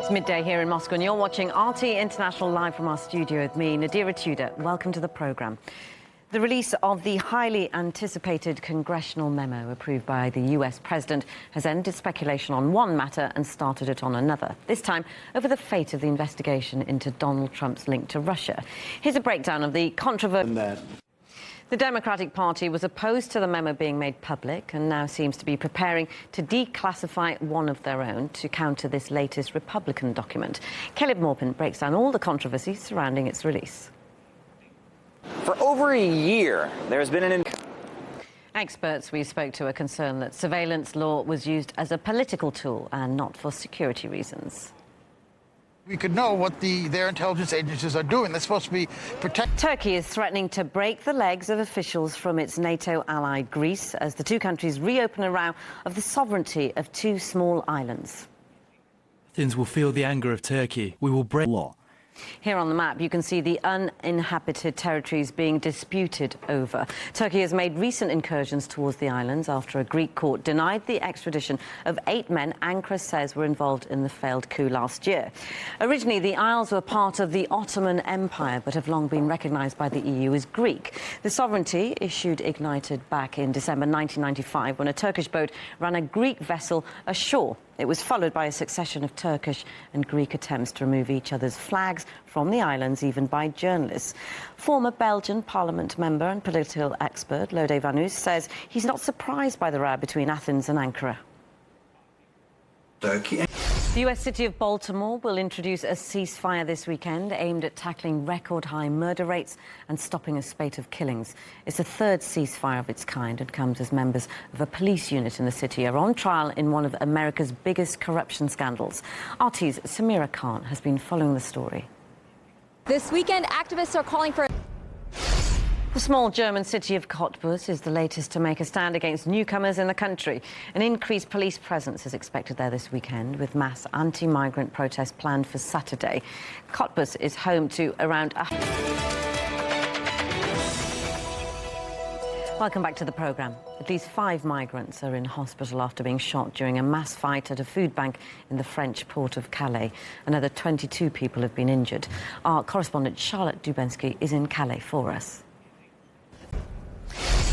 It's midday here in Moscow and you're watching RT International live from our studio with me, Nadira Tudor. Welcome to the programme. The release of the highly anticipated congressional memo approved by the US president has ended speculation on one matter and started it on another, this time over the fate of the investigation into Donald Trump's link to Russia. Here's a breakdown of the controversy. The Democratic Party was opposed to the memo being made public and now seems to be preparing to declassify one of their own to counter this latest Republican document. Caleb Morpin breaks down all the controversy surrounding its release. For over a year, there has been an... Experts we spoke to are concerned that surveillance law was used as a political tool and not for security reasons. We could know what their intelligence agencies are doing. They're supposed to be protecting. Turkey is threatening to break the legs of officials from its NATO ally Greece as the two countries reopen a row of the sovereignty of two small islands. Athens will feel the anger of Turkey. We will break law. Here on the map, you can see the uninhabited territories being disputed over. Turkey has made recent incursions towards the islands after a Greek court denied the extradition of 8 men Ankara says were involved in the failed coup last year. Originally, the Isles were part of the Ottoman Empire, but have long been recognised by the EU as Greek. The sovereignty issued ignited back in December 1995 when a Turkish boat ran a Greek vessel ashore. It was followed by a succession of Turkish and Greek attempts to remove each other's flags from the islands, even by journalists. Former Belgian Parliament member and political expert Lode Vanus says he's not surprised by the row between Athens and Ankara. Turkey. The US city of Baltimore will introduce a ceasefire this weekend aimed at tackling record-high murder rates and stopping a spate of killings. It's the third ceasefire of its kind and comes as members of a police unit in the city are on trial in one of America's biggest corruption scandals. RT's Samira Khan has been following the story. This weekend, activists are calling for... The small German city of Cottbus is the latest to make a stand against newcomers in the country. An increased police presence is expected there this weekend, with mass anti-migrant protests planned for Saturday. Cottbus is home to around... Welcome back to the programme. At least 5 migrants are in hospital after being shot during a mass fight at a food bank in the French port of Calais. Another 22 people have been injured. Our correspondent Charlotte Dubensky is in Calais for us.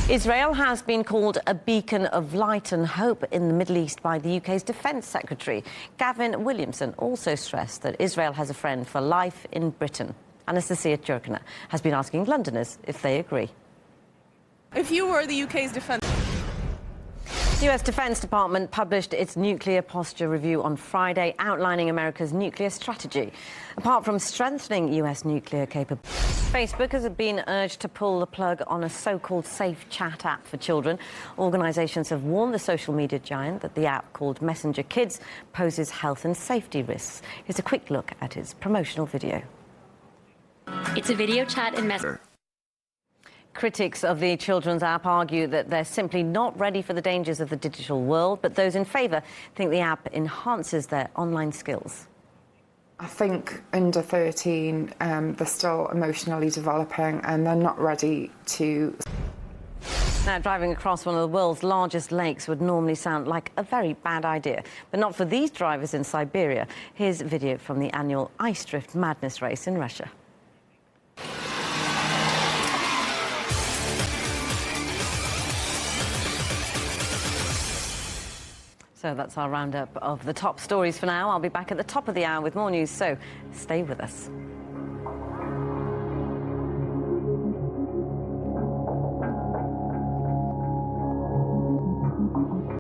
Israel has been called a beacon of light and hope in the Middle East by the UK's Defence Secretary. Gavin Williamson also stressed that Israel has a friend for life in Britain. Anastasia Jurkina has been asking Londoners if they agree. If you were the UK's defence... The US Defense Department published its nuclear posture review on Friday, outlining America's nuclear strategy. Apart from strengthening US nuclear capability, Facebook has been urged to pull the plug on a so-called safe chat app for children. Organisations have warned the social media giant that the app, called Messenger Kids, poses health and safety risks. Here's a quick look at its promotional video. It's a video chat and message. Critics of the children's app argue that they're simply not ready for the dangers of the digital world, but those in favour think the app enhances their online skills. I think under 13, they're still emotionally developing and they're not ready to... Now, driving across one of the world's largest lakes would normally sound like a very bad idea, but not for these drivers in Siberia. Here's a video from the annual Ice Drift Madness race in Russia. So that's our roundup of the top stories for now. I'll be back at the top of the hour with more news, so stay with us.